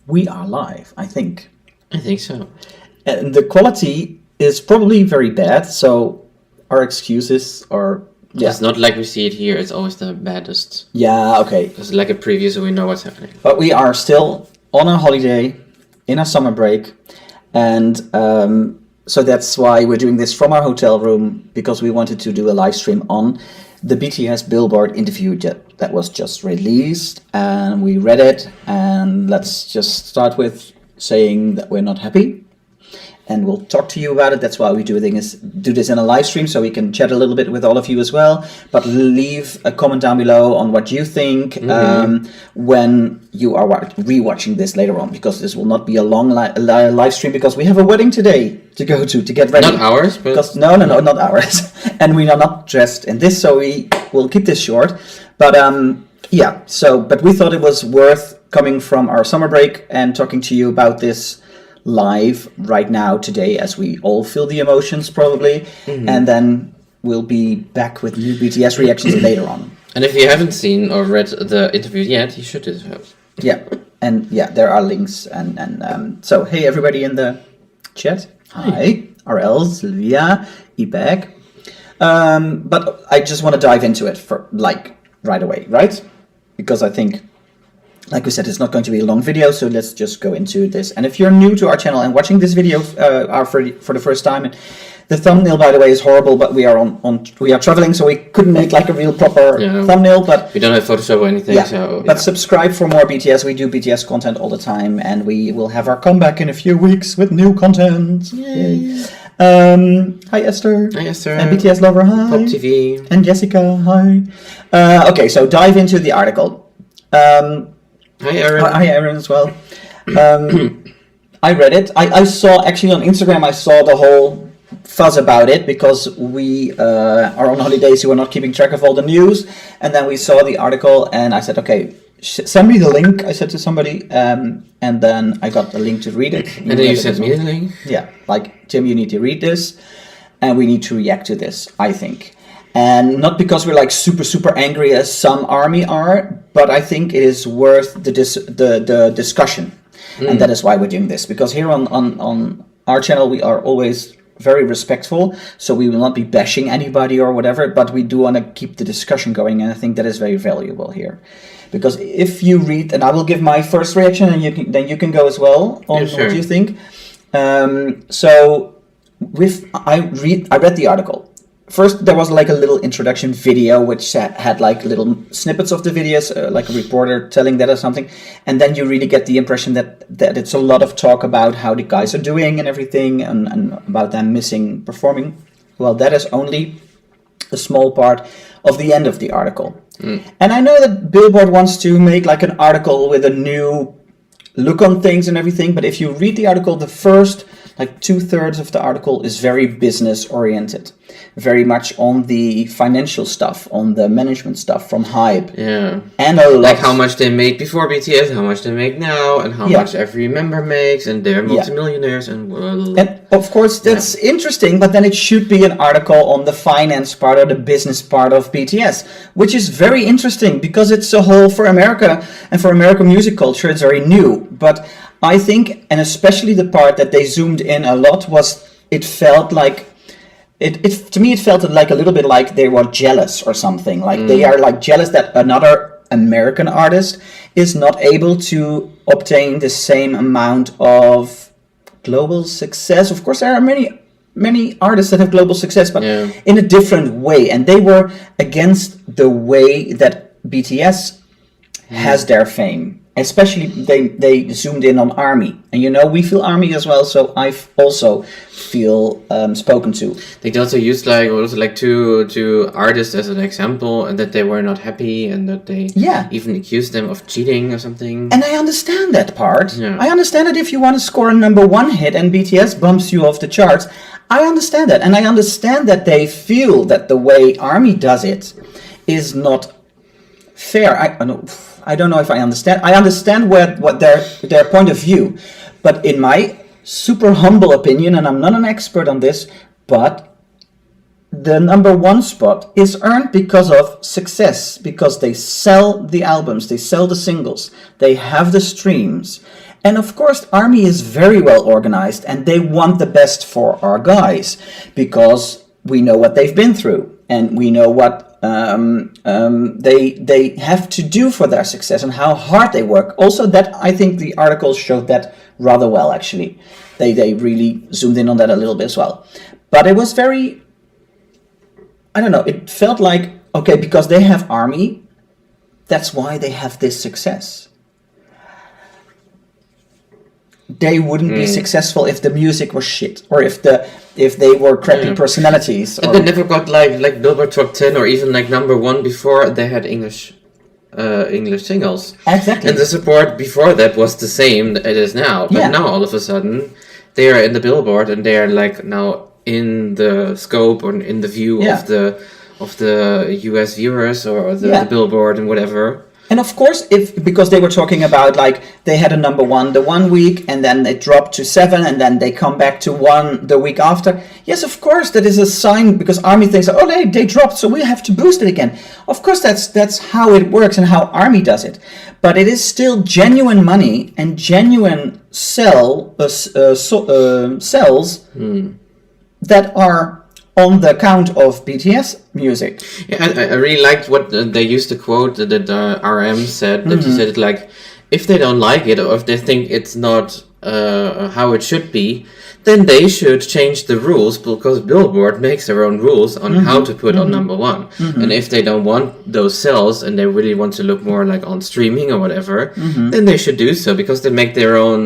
we are live, I think. I think so. And the quality is probably very bad, so our excuses are... Yeah. It's not like we see it here, it's always the baddest. Yeah, okay. It's like a preview so we know what's happening. But we are still on a holiday, in a summer break, and so that's why we're doing this from our hotel room, because we wanted to do a live stream on the BTS Billboard interview that was just released, and we read it, and let's just start with saying that we're not happy. And we'll talk to you about it. That's why we do this in a live stream, so we can chat a little bit with all of you as well. But leave a comment down below on what you think when you are rewatching this later on, because this will not be a long live stream, because we have a wedding today to go to get ready. Not ours, but... No, not ours. And we are not dressed in this, so we will keep this short. But yeah, but we thought it was worth coming from our summer break and talking to you about this live right now today, as we all feel the emotions probably, and then we'll be back with new BTS reactions later on. And if you haven't seen or read the interview yet, you should do so. Yeah, and yeah, there are links, and so hey everybody in the chat. Hi, RL, Sylvia, Ibek. But I just want to dive into it for right away, right? Because I think, like we said, it's not going to be a long video, so let's just go into this. And if you're new to our channel and watching this video for the first time, and the thumbnail, by the way, is horrible, but we are traveling, so we couldn't make like a real proper thumbnail. But we don't have Photoshop or anything, so... But subscribe for more BTS. We do BTS content all the time, and we will have our comeback in a few weeks with new content. Yay. Hi Esther. Hi Esther. And BTS lover, hi. Pop TV. And Jessica, hi. Okay, so dive into the article. Hi Aaron. Hi Aaron as well. I read it. I saw, actually on Instagram, I saw the whole fuss about it, because we are on holidays, so we're not keeping track of all the news. And then we saw the article, and I said, okay, send me the link, I said to somebody, and then I got the link to read it. And then you sent me the link? Yeah, like, Tim, you need to read this, and we need to react to this, I think. And not because we're like super angry as some ARMY are, but I think it is worth the discussion. And that is why we're doing this. Because here on our channel, we are always very respectful. So we will not be bashing anybody or whatever, but we do want to keep the discussion going. And I think that is very valuable here. Because if you read, and I will give my first reaction, and then you can go as well on what you think. So I read the article. First, there was like a little introduction video, which had like little snippets of the videos, like a reporter telling that or something. And then you really get the impression that it's a lot of talk about how the guys are doing and everything, and about them missing performing. Well, that is only a small part of the end of the article. And I know that Billboard wants to make like an article with a new look on things and everything. But if you read the article, the first like 2/3 of the article is very business oriented, very much on the financial stuff, on the management stuff from Hype. Yeah. And a lot. Like how much they made before BTS, how much they make now, and how much every member makes, and they're multimillionaires and of course that's interesting, but then it should be an article on the finance part or the business part of BTS, which is very interesting because it's a whole for America, and for American music culture it's very new. But I think, and especially the part that they zoomed in a lot, was it felt like to me it felt like a little bit like they were jealous or something, like they are like jealous that another American artist is not able to obtain the same amount of global success. Of course there are many artists that have global success, but in a different way, and they were against the way that BTS has their fame. Especially they zoomed in on ARMY, and you know we feel ARMY as well, so I also feel spoken to. They also used like two artists as an example, and that they were not happy, and that they even accused them of cheating or something. And I understand that part. Yeah. I understand that if you want to score a #1 hit and BTS bumps you off the charts, I understand that, and I understand that they feel that the way ARMY does it is not fair. I don't know if I understand. I understand what their point of view, but in my super humble opinion, and I'm not an expert on this, but the #1 spot is earned because of success, because they sell the albums, they sell the singles, they have the streams, And of course, ARMY is very well organized, and they want the best for our guys because we know what they've been through, and we know what they have to do for their success and how hard they work. Also, that I think the article showed that rather well. Actually, they really zoomed in on that a little bit as well. But it was very, I don't know. It felt like, okay, because they have ARMY, that's why they have this success. They wouldn't be successful if the music was shit, or if they were crappy personalities. And they never got like Billboard Top 10 or even like #1 before they had English singles. Exactly. And the support before that was the same that it is now. But now all of a sudden they are in the Billboard, and they are like now in the scope or in the view of the US viewers or the Billboard and whatever. And of course, because they were talking about like they had a #1 the 1 week, and then they dropped to 7, and then they come back to 1 the week after. Yes, of course, that is a sign, because ARMY thinks, oh, they dropped, so we have to boost it again. Of course, that's how it works and how ARMY does it. But it is still genuine money and genuine sales that are on the account of BTS music. Yeah, I really liked what they used to quote that RM said, that he said it like, if they don't like it, or if they think it's not how it should be, then they should change the rules, because Billboard makes their own rules on how to put on #1. And if they don't want those sales and they really want to look more like on streaming or whatever, then they should do so, because they make their own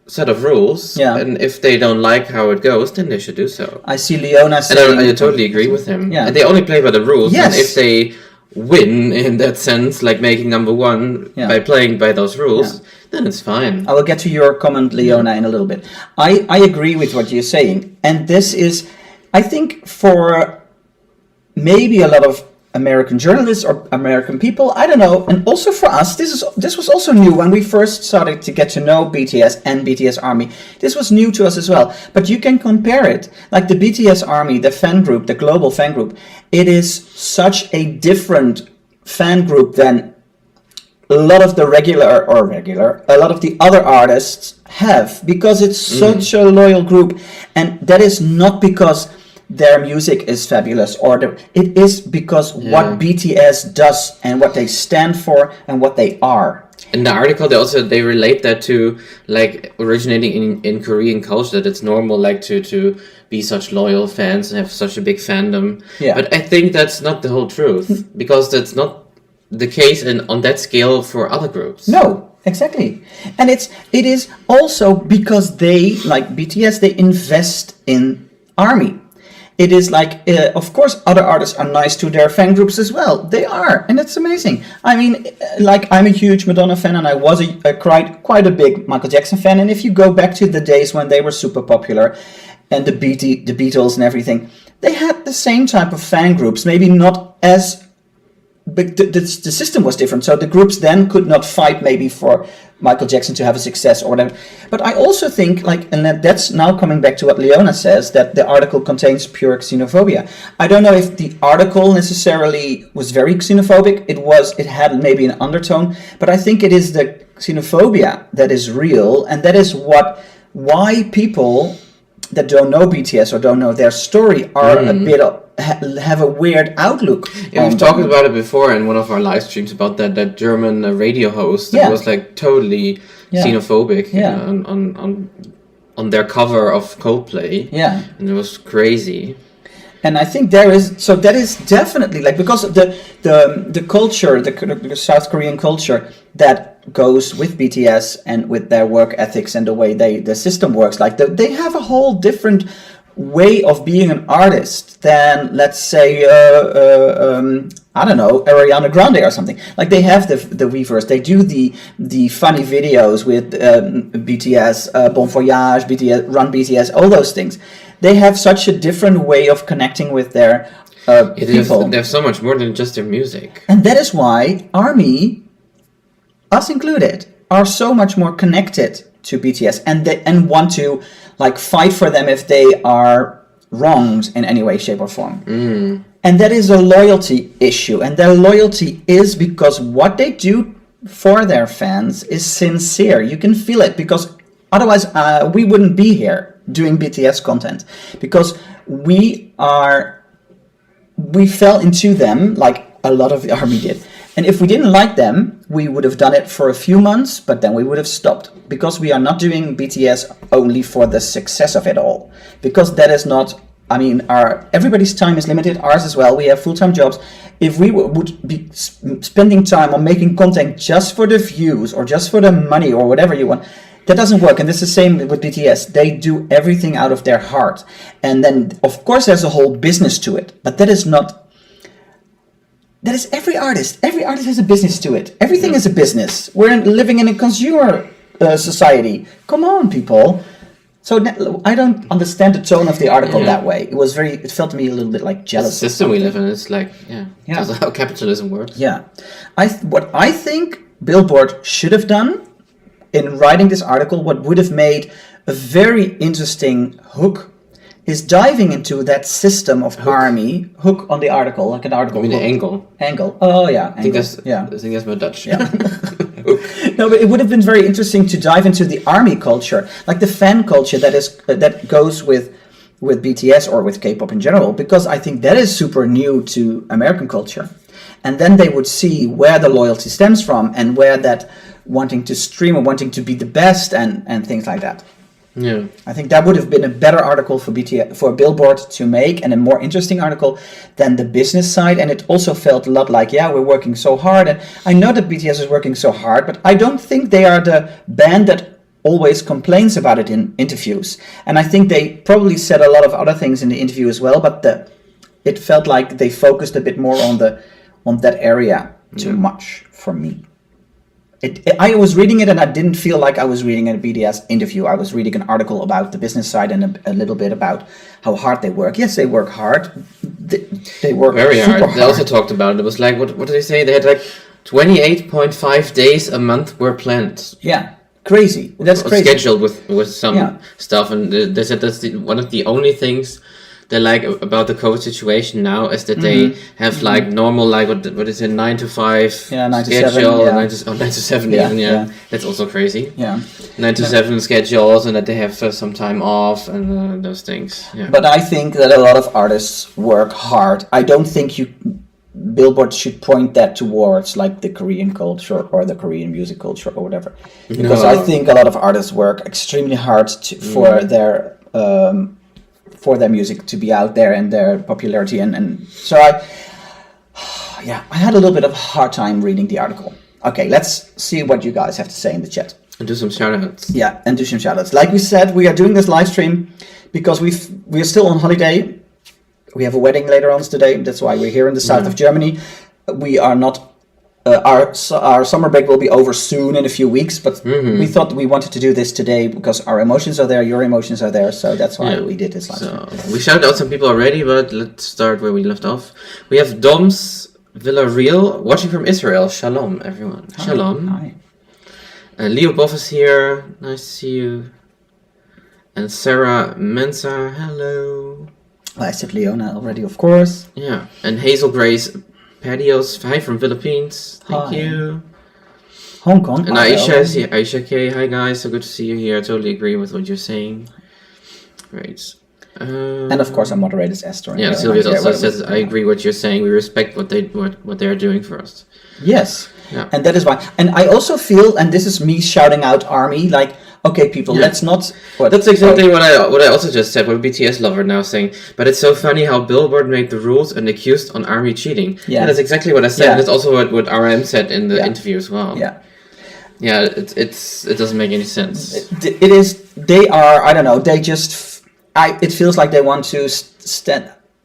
set of rules, and if they don't like how it goes, then they should do so. I see Leona saying... And I totally agree with him. Yeah. And they only play by the rules, and if they win in that sense, like making #1 by playing by those rules, then it's fine. I will get to your comment, Leona, in a little bit. I agree with what you're saying, and this is, I think, for maybe a lot of American journalists or American people, I don't know, and also for us, this was also new when we first started to get to know BTS and BTS ARMY. This was new to us as well, but you can compare it, like the BTS ARMY, the fan group, the global fan group. It is such a different fan group than a lot of the a lot of the other artists have, because it's such a loyal group, and that is not because their music is fabulous, it is because what BTS does and what they stand for and what they are. In the article, they relate that to like originating in Korean culture, that it's normal like to be such loyal fans and have such a big fandom. Yeah. But I think that's not the whole truth, because that's not the case on that scale for other groups. No. Exactly. And it is also because they, like BTS, they invest in ARMY. It is like, of course, other artists are nice to their fan groups as well. They are, and it's amazing. I mean, like, I'm a huge Madonna fan, and I was quite a big Michael Jackson fan. And if you go back to the days when they were super popular, and the Beatles and everything, they had the same type of fan groups, maybe not as... But the system was different, so the groups then could not fight maybe for Michael Jackson to have a success or whatever. But I also think, like, and that's now coming back to what Leona says, that the article contains pure xenophobia. I don't know if the article necessarily was very xenophobic. It had maybe an undertone, but I think it is the xenophobia that is real, and that is why people that don't know BTS or don't know their story are a bit have a weird outlook. Yeah, we've talked about it before in one of our live streams about that German radio host that was like totally xenophobic on their cover of Coldplay. Yeah, and it was crazy. And I think that is definitely like, because the culture, the South Korean culture that goes with BTS and with their work ethics and the way the system works, like they have a whole different way of being an artist than, let's say, I don't know, Ariana Grande or something. Like, they have the Weavers, they do the funny videos with BTS, Bon Voyage, BTS, Run BTS, all those things. They have such a different way of connecting with their people. They have so much more than just their music. And that is why ARMY, us included, are so much more connected to BTS and want to like fight for them if they are wronged in any way, shape or form. And that is a loyalty issue, and their loyalty is because what they do for their fans is sincere. You can feel it, because otherwise we wouldn't be here doing BTS content, because we fell into them like a lot of the army did. And if we didn't like them, we would have done it for a few months, but then we would have stopped, because we are not doing BTS only for the success of it all, because that is not, I mean, everybody's time is limited, ours as well. We have full-time jobs. If we would be spending time on making content just for the views or just for the money or whatever you want, that doesn't work. And it's the same with BTS. They do everything out of their heart. And then, of course, there's a whole business to it, but that is every artist. Every artist has a business to it. Everything is a business. We're living in a consumer society. Come on, people. So I don't understand the tone of the article that way. It felt to me a little bit like jealous. The system we live in is like, that's how capitalism works. Yeah. What I think Billboard should have done in writing this article, what would have made a very interesting hook, is diving into that system of army hook on the article, like an article. I mean, angle. Angle. Oh yeah. I think that's my Dutch. Yeah. No, but it would have been very interesting to dive into the army culture, like the fan culture that goes with BTS or with K-pop in general, because I think that is super new to American culture. And then they would see where the loyalty stems from, and where that wanting to stream or wanting to be the best and things like that. Yeah, I think that would have been a better article for Billboard to make, and a more interesting article than the business side. And it also felt a lot like, we're working so hard. And I know that BTS is working so hard, but I don't think they are the band that always complains about it in interviews. And I think they probably said a lot of other things in the interview as well, but it felt like they focused a bit more on that area too much for me. I was reading it and I didn't feel like I was reading a BTS interview. I was reading an article about the business side and a little bit about how hard they work. Yes, they work hard. They work very super hard. They also talked about it. It was like, what did they say? They had like 28.5 days a month were planned. Yeah, crazy. That's crazy. Scheduled with some stuff. And they said that's one of the only things they like about the COVID situation now, is that they have like normal, like what is it, 9 to 5 9 to schedule, 7, 9 to 7 even, that's also crazy. 9 to 7 schedules, and that they have some time off and those things. Yeah. But I think that a lot of artists work hard. I don't think Billboard should point that towards like the Korean culture or the Korean music culture or whatever, because I think a lot of artists work extremely hard for their music to be out there and their popularity, and so I had a little bit of a hard time reading the article. Okay, let's see what you guys have to say in the chat. And do some shout-outs. Yeah, and do some shout-outs. Like we said, we are doing this live stream because we are still on holiday. We have a wedding later on today. That's why we're here in the south of Germany. We are not. Our summer break will be over soon in a few weeks, but we thought we wanted to do this today because our emotions are there, your emotions are there, so that's why we did this live stream. We shouted out some people already, but let's start where we left off. We have Doms Villarreal watching from Israel. Shalom, everyone. Hi. Shalom. Hi. Leo Boff is here. Nice to see you. And Sarah Mensah, hello. Well, I said Leona already, of course. Yeah, and Hazel Grace Patios, hi from Philippines. Thank you. Hong Kong. And Aisha is here. Aisha K, hi guys, so good to see you here. I totally agree with what you're saying. Great. And of course, our moderator is Esther. Yeah, Sylvia also says, I agree what you're saying. We respect what they are doing for us. Yes. Yeah. And that is why. And I also feel, and this is me shouting out ARMY, like, okay, people, let's not... That's exactly what I also just said, what BTS lover now saying. But it's so funny how Billboard made the rules and accused on ARMY cheating. Yeah, that's exactly what I said. And that's also what RM said in the interview as well. Yeah. Yeah, it doesn't make any sense. It is, they are, I don't know, they just... it feels like they want to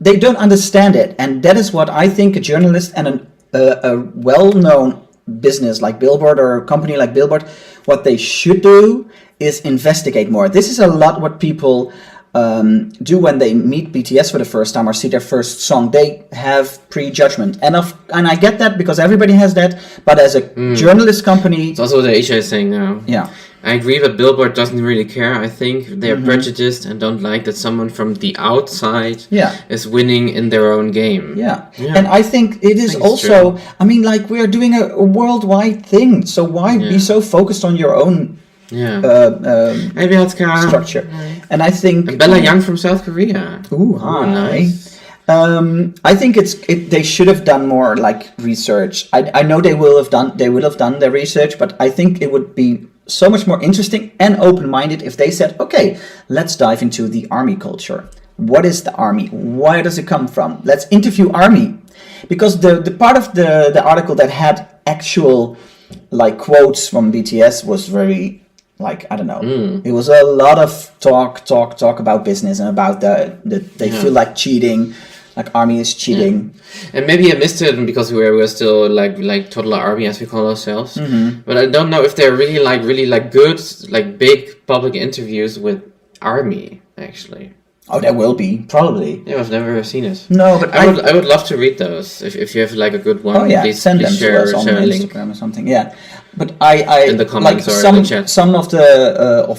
they don't understand it. And that is what I think a journalist and a well-known business like Billboard or a company like Billboard, what they should do is investigate more. This is a lot what people do when they meet BTS for the first time or see their first song. They have prejudgment, and I get that because everybody has that. But as a journalist company, it's also what Aisha is saying now. Yeah, I agree, but Billboard doesn't really care. I think they're prejudiced and don't like that someone from the outside is winning in their own game. Yeah. And I think it is also, true. I mean, like, we are doing a worldwide thing, so why be so focused on your own structure? And I think... And Bella Young from South Korea. Ooh, hi. Nice. I think they should have done more, like, research. I know they will have done their research, but I think it would be so much more interesting and open-minded if they said, okay, let's dive into the ARMY culture. What is the ARMY? Where does it come from? Let's interview ARMY. Because the part of the article that had actual, like, quotes from BTS was very, like, I don't know. It was a lot of talk about business and about they feel like cheating. Like, ARMY is cheating. And maybe I missed it because we're still like total ARMY, as we call ourselves. But I don't know if they're really good, like, big public interviews with ARMY, actually. Oh, there will be, probably. Yeah, I've never seen it. No, but I would love to read those. If you have, like, a good one, please send them share, to us on share a Instagram link. or something. Yeah, but I in the comments, like, or in the chat. Some of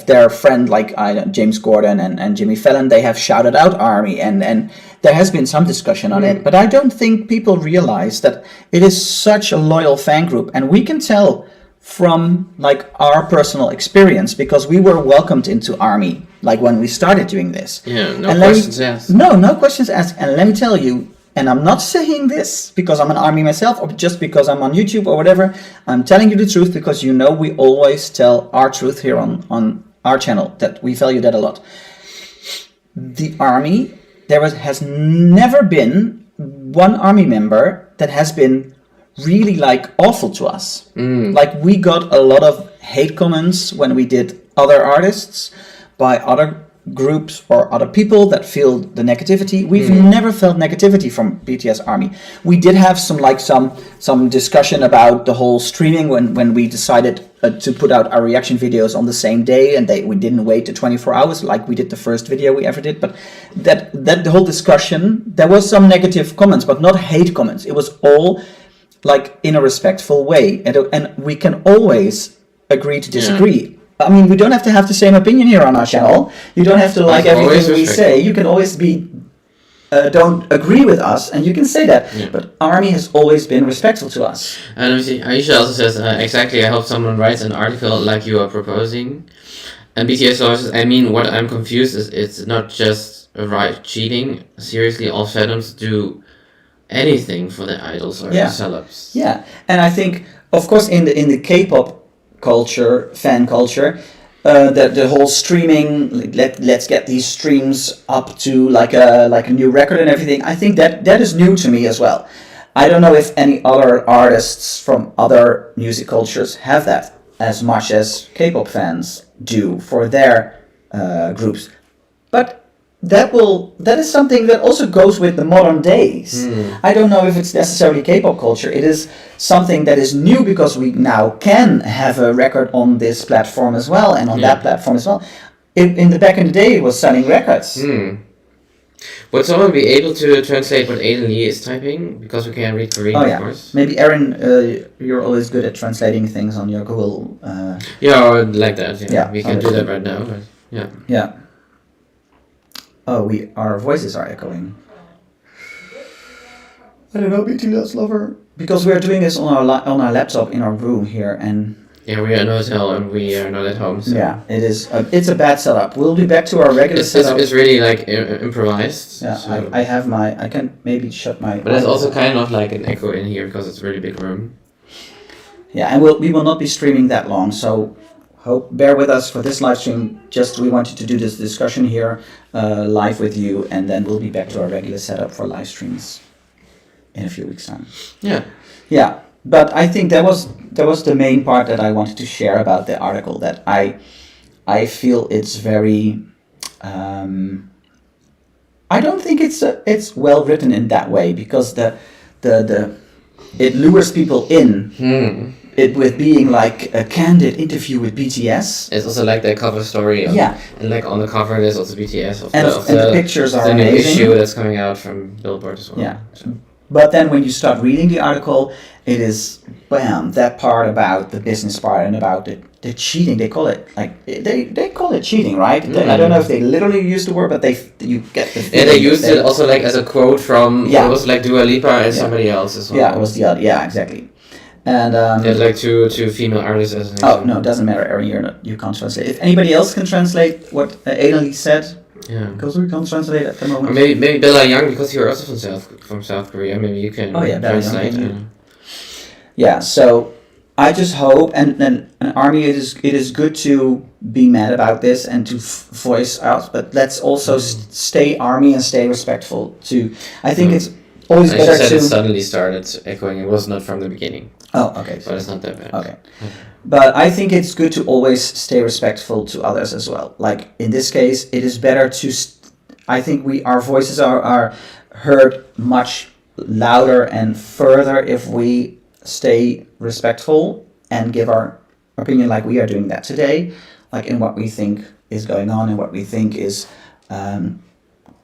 their friend, like James Corden and Jimmy Fallon, they have shouted out ARMY, and there has been some discussion on it. But I don't think people realize that it is such a loyal fan group, and we can tell from, like, our personal experience, because we were welcomed into ARMY, like, when we started doing this. Yeah, no questions asked. No questions asked. And let me tell you, and I'm not saying this because I'm an ARMY myself, or just because I'm on YouTube or whatever. I'm telling you the truth because, you know, we always tell our truth here on our channel, that we value that a lot. The ARMY, has never been one ARMY member that has been really, like, awful to us. Like, we got a lot of hate comments when we did other artists by other groups or other people that feel the negativity. We've never felt negativity from BTS ARMY. We did have some discussion about the whole streaming when we decided to put out our reaction videos on the same day, and we didn't wait to 24 hours like we did the first video we ever did. But that the whole discussion, there was some negative comments, but not hate comments. It was all, like, in a respectful way, and we can always agree to disagree. I mean, we don't have to have the same opinion here on our channel. You don't have to like everything we say. You can always don't agree with us, and you can say that. But ARMY has always been respectful to us. And Aisha also says, exactly, I hope someone writes an article like you are proposing. And BTS also says, I mean, what I'm confused is it's not just cheating. Seriously, all fandoms do anything for their idols or their celebs. Yeah, and I think, of course, in the K-pop culture, fan culture, the whole streaming, let's get these streams up to like a new record and everything. I think that is new to me as well. I don't know if any other artists from other music cultures have that as much as K-pop fans do for their groups, but that is something that also goes with the modern days. I don't know if it's necessarily K-pop culture. It is something that is new because we now can have a record on this platform as well, and on that platform as well. In the back in the day, it was selling records. Would someone be able to translate what Aiden Lee is typing? Because we can't read Korean, of course. Maybe Aaron, you're always good at translating things on your Google. Or like that. Yeah, we can do that right now. But yeah. Oh, our voices are echoing. I don't know, BTS lover. Because we are doing this on our laptop in our room here, and we are in a hotel and we are not at home. So. Yeah, it is. It's a bad setup. We'll be back to our regular setup. It's really like improvised. Yeah, so. I can maybe shut my. But there's also kind of like an echo in here because it's a really big room. Yeah, and we will not be streaming that long, so. Bear with us for this live stream. We wanted to do this discussion here live with you, and then we'll be back to our regular setup for live streams in a few weeks' time. Yeah. But I think that was the main part that I wanted to share about the article. That I feel it's very. I don't think it's well written in that way, because it lures people in it with being like a candid interview with BTS. It's also like their cover story. Yeah. And like on the cover there's also BTS And the pictures are the new amazing. issue that's coming out from Billboard as well. Yeah. But then when you start reading the article, it is, bam, that part about the business part and about the cheating. They call it, like, they call it cheating, right? I don't know if they literally use the word, but you get the feeling. Yeah, they used it also like as a quote from, Yeah. it was like Dua Lipa and somebody else as well. Yeah, it was the other, yeah, exactly. And they had like two female artists as an oh, example. no, it doesn't matter, Aaron, you can't translate. If anybody else can translate what Nathalie said, Yeah. because we can't translate at the moment. Or maybe Bella Young, because you're also from South Korea. Maybe you can translate. Yeah. So I just hope, and Army, it is good to be mad about this and to voice out, but let's also stay Army and stay respectful too. I think it's always better said to. It suddenly started echoing. It was not from the beginning. Oh, okay. But it's not that bad. Okay. But I think it's good to always stay respectful to others as well. Like in this case, it is better to. I think our voices are heard much louder and further if we stay respectful and give our opinion like we are doing that today, like in what we think is going on and what we think is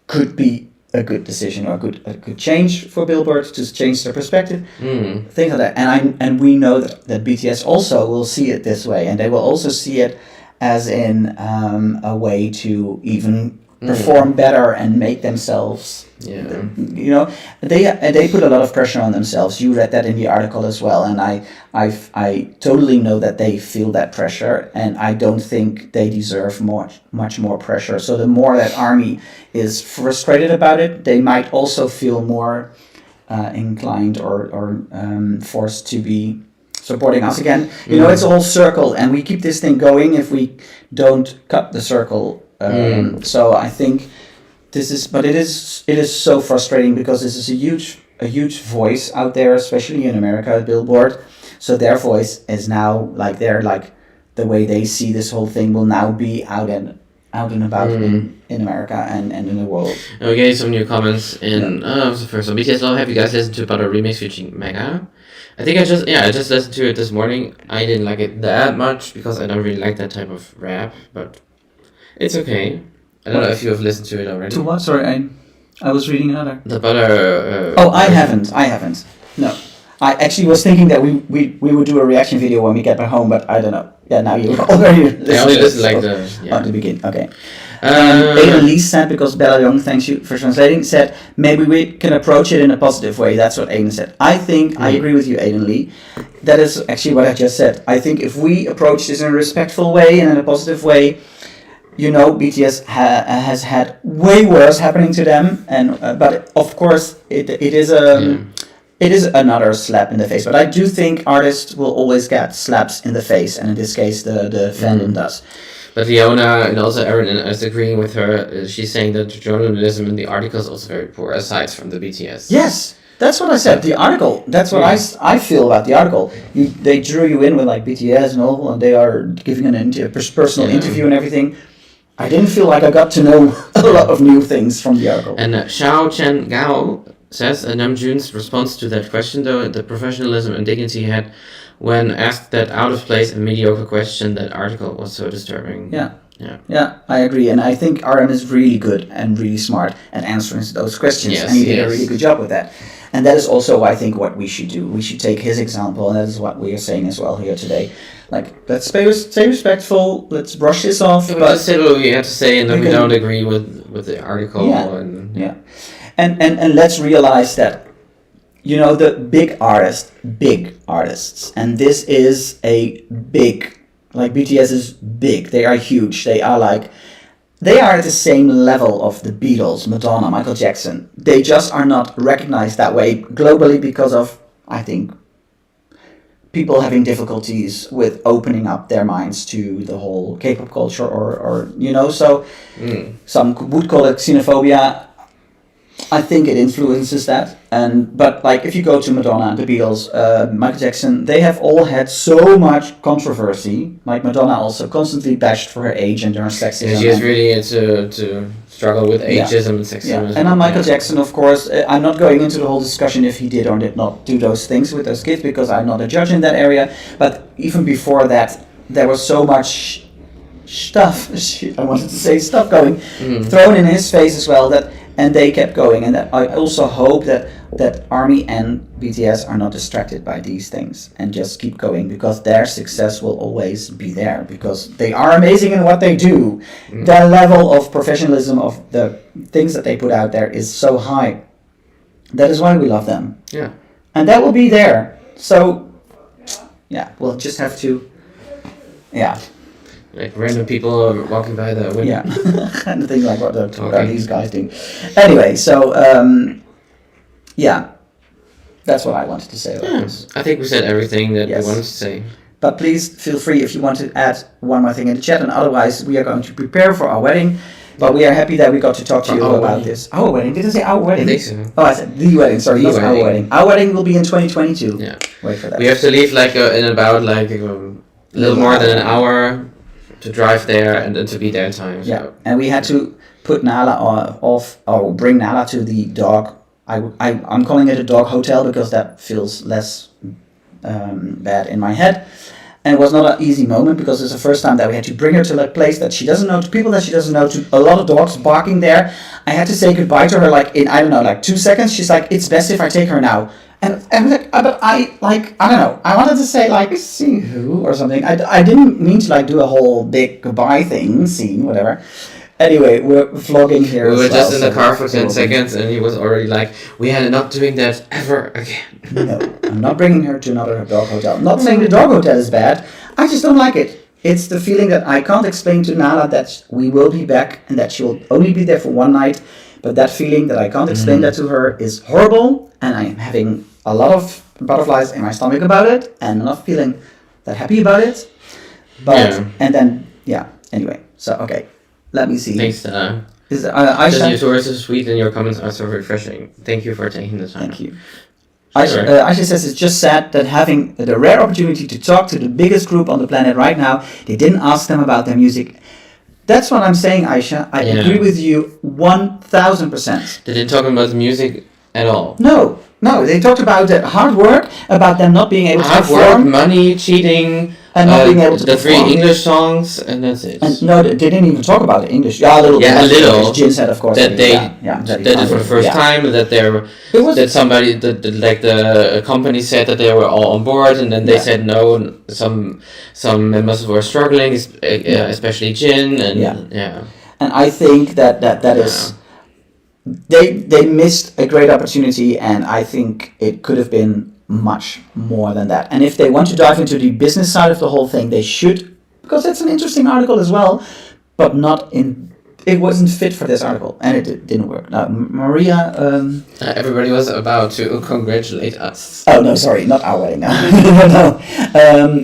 could be a good decision or a good change for Billboard to change their perspective, things like that. And we know that BTS also will see it this way, and they will also see it as in a way to even perform better and make themselves. Yeah. You know, they put a lot of pressure on themselves. You read that in the article as well, and I totally know that they feel that pressure, and I don't think they deserve much more pressure. So the more that Army is frustrated about it, they might also feel more inclined or forced to be supporting us again. You know, it's a whole circle, and we keep this thing going if we don't cut the circle. So I think this is, but it is so frustrating because this is a huge voice out there, especially in America, Billboard. So their voice is now like the way they see this whole thing will now be out and about in America and in the world. Okay, some new comments in the first one. BTS Love, have you guys listened to about a remix featuring Mega? I think I just listened to it this morning. I didn't like it that much because I don't really like that type of rap, but it's okay. I don't know if you have listened to it already. To what? Sorry, I was reading another. The butter. I haven't. No. I actually was thinking that we would do a reaction video when we get back home, but I don't know. Yeah, now you already listened. I only listened like the the beginning. Okay. Aiden Lee said, because Bella Young, thanks you for translating, said maybe we can approach it in a positive way. That's what Aiden said. I think I agree with you, Aiden Lee. That is actually what I just said. I think if we approach this in a respectful way and in a positive way, you know, BTS has had way worse happening to them, and but of course it is another slap in the face. But I do think artists will always get slaps in the face, and in this case, the fandom does. But Leona and also Erin is agreeing with her. She's saying that the journalism in the article is also very poor, aside from the BTS. Yes, that's what I said. The article. That's what I feel about the article. They drew you in with like BTS and all, and they are giving a personal interview and everything. I didn't feel like I got to know a lot of new things from the article. And Xiao Chen Gao says, Namjoon's response to that question, though, the professionalism and dignity he had when asked that out of place and mediocre question, that article was so disturbing. Yeah, I agree. And I think RM is really good and really smart at answering those questions. Yes, and he did a really good job with that. And that is also, I think, what we should do. We should take his example, and that is what we are saying as well here today. Like, let's stay respectful, let's brush this off. But just say what we have to say, and then we don't agree with the article. And let's realize that, you know, the big artists, and this is a big, like BTS is big, they are huge, they are at the same level of the Beatles, Madonna, Michael Jackson. They just are not recognized that way globally because of, I think, people having difficulties with opening up their minds to the whole K-pop culture or you know, so some would call it xenophobia. I think it influences that, but like if you go to Madonna, the Beatles, Michael Jackson, they have all had so much controversy. Like Madonna also constantly bashed for her age and her sexism. Yeah, she is really into struggle with ageism and sexism. And on Michael Jackson, of course, I'm not going into the whole discussion if he did or did not do those things with those kids, because I'm not a judge in that area. But even before that, there was so much stuff going thrown in his face as well, and they kept going. And that I also hope that ARMY and BTS are not distracted by these things and just keep going, because their success will always be there, because they are amazing in what they do. Their level of professionalism of the things that they put out there is so high. That is why we love them. Yeah. And that will be there. So, yeah, we'll just have to, Like random people walking by the window. Yeah, and things like what are these guys doing. Anyway, so, that's what I wanted to say about this. I think we said everything that we wanted to say. But please feel free if you want to add one more thing in the chat, and otherwise we are going to prepare for our wedding. But we are happy that we got to talk to you about this. Our wedding? Did I say our wedding? I think so. Oh, I said the wedding. Sorry, not our wedding. Our wedding will be in 2022. Yeah. Wait for that. We have to leave in about a little more than an hour to drive there and then to be there in time. So. Yeah, and we had to put Nala off, or bring Nala to the dog. I'm calling it a dog hotel because that feels less bad in my head. And it was not an easy moment, because it's the first time that we had to bring her to a place that she doesn't know, to people that she doesn't know, to a lot of dogs barking there. I had to say goodbye to her in, 2 seconds. She's like, it's best if I take her now. And I was like, but I don't know. I wanted to say see who or something. I didn't mean to do a whole big goodbye scene, whatever. Anyway, we're vlogging here. We were just in the car for 10 seconds, and he was already like, we are not doing that ever again. No, I'm not bringing her to another dog hotel. I'm not saying the dog hotel is bad. I just don't like it. It's the feeling that I can't explain to Nala that we will be back and that she will only be there for one night. But that feeling that I can't explain that to her is horrible, and I am having a lot of butterflies in my stomach about it, and I'm not feeling that happy about it. But anyway. So okay. Let me see. Thanks, Aisha, your stories are sweet and your comments are so refreshing. Thank you for taking the time. Thank you. Aisha says it's just sad that having the rare opportunity to talk to the biggest group on the planet right now, they didn't ask them about their music. That's what I'm saying, Aisha. I agree with you 1,000%. They didn't talk about the music at all. No, they talked about hard work, about them not being able to perform. Hard work, money, cheating, and not being able to the perform. 3 English songs, and that's it. And no, they didn't even talk about the English. Yeah, a little. Yeah, a little. Jin said, of course. That they did it for the first time. That the company said that they were all on board, and then they said no. Some members were struggling, especially Jin, and And I think that is. They missed a great opportunity, and I think it could have been much more than that. And if they want to dive into the business side of the whole thing, they should, because it's an interesting article as well, but not in. It wasn't fit for this article, and it didn't work. Now, Maria. Everybody was about to congratulate us. Oh no, sorry, not our wedding. No.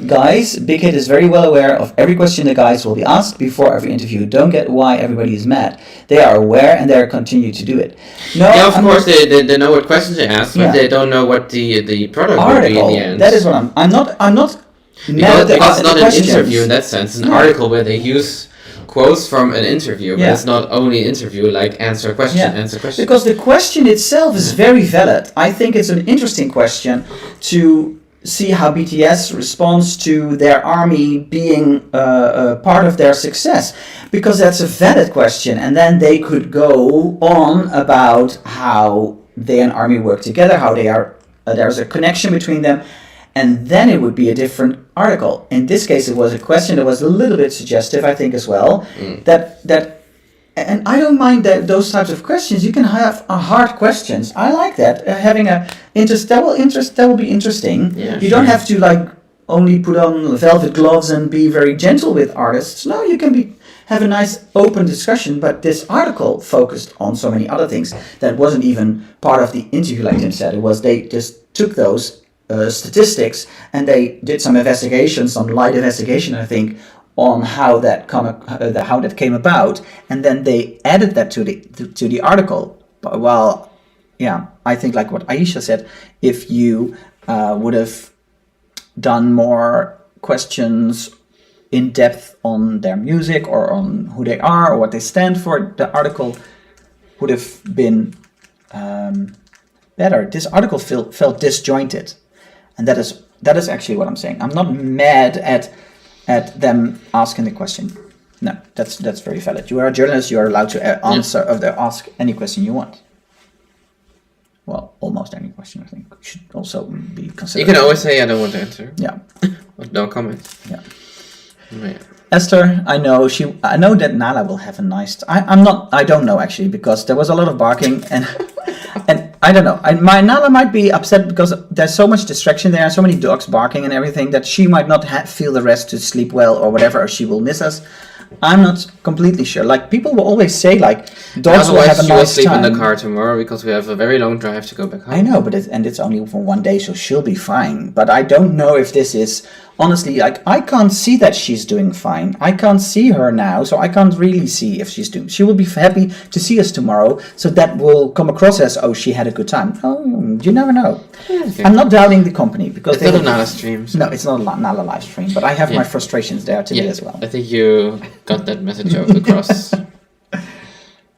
Guys, Big Hit is very well aware of every question the guys will be asked before every interview. Don't get why everybody is mad. They are aware and they continue to do it. No, yeah, of course they know what questions they ask, but they don't know what the product will be in the end. That is what I'm not. Because it's not an interview in that sense. It's an article where they use quotes from an interview, but it's not only interview, answer question. Because the question itself is very valid. I think it's an interesting question to see how BTS responds to their ARMY being part of their success, because that's a valid question, and then they could go on about how they and ARMY work together, how they are there's a connection between them. And then it would be a different article. In this case, it was a question that was a little bit suggestive, I think, as well. And I don't mind those types of questions. You can have hard questions. I like that. Having that will be interesting. Yeah, you don't have to only put on velvet gloves and be very gentle with artists. No, you can have a nice open discussion. But this article focused on so many other things that wasn't even part of the interview, like Tim said. It was they just took those statistics, and they did some light investigation, I think, on how that came about, and then they added that to the article. Well, I think like what Aisha said, if you would have done more questions in depth on their music or on who they are or what they stand for, the article would have been better. This article felt disjointed, and that is actually what I'm saying. I'm not mad at them asking the question. No, that's very valid. You are a journalist. You are allowed to ask any question you want. Well, almost any question, I think, should also be considered. You can always say, I don't want to answer. Yeah. But no comment. Yeah. Yeah. Esther, I know that Nala will have a nice... I don't know, actually, because there was a lot of barking, and I don't know. Nala might be upset because there's so much distraction there, so many dogs barking and everything, that she might not feel the rest to sleep well or whatever, or she will miss us. I'm not completely sure. Like, people will always say, like, dogs will have a nice time. She will sleep in the car tomorrow because we have a very long drive to go back home. I know, but it's only for one day, so she'll be fine. But I don't know if this is... Honestly, like, I can't see that she's doing fine. I can't see her now, so I can't really see if she's doing... She will be happy to see us tomorrow, so that will come across as, oh, she had a good time. Oh, you never know. Yeah, okay. I'm not doubting the company, because... It's not a Nala stream. So. No, it's not a Nala live stream, but I have my frustrations there today as well. I think you got that message across.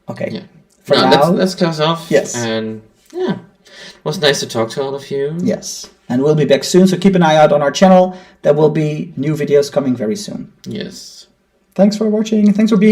Okay. Yeah. For now... Let's close off. Yes. And, yeah. It was nice to talk to all of you. Yes. And we'll be back soon, so keep an eye out on our channel. There will be new videos coming very soon. Yes. Thanks for watching. Thanks for being here.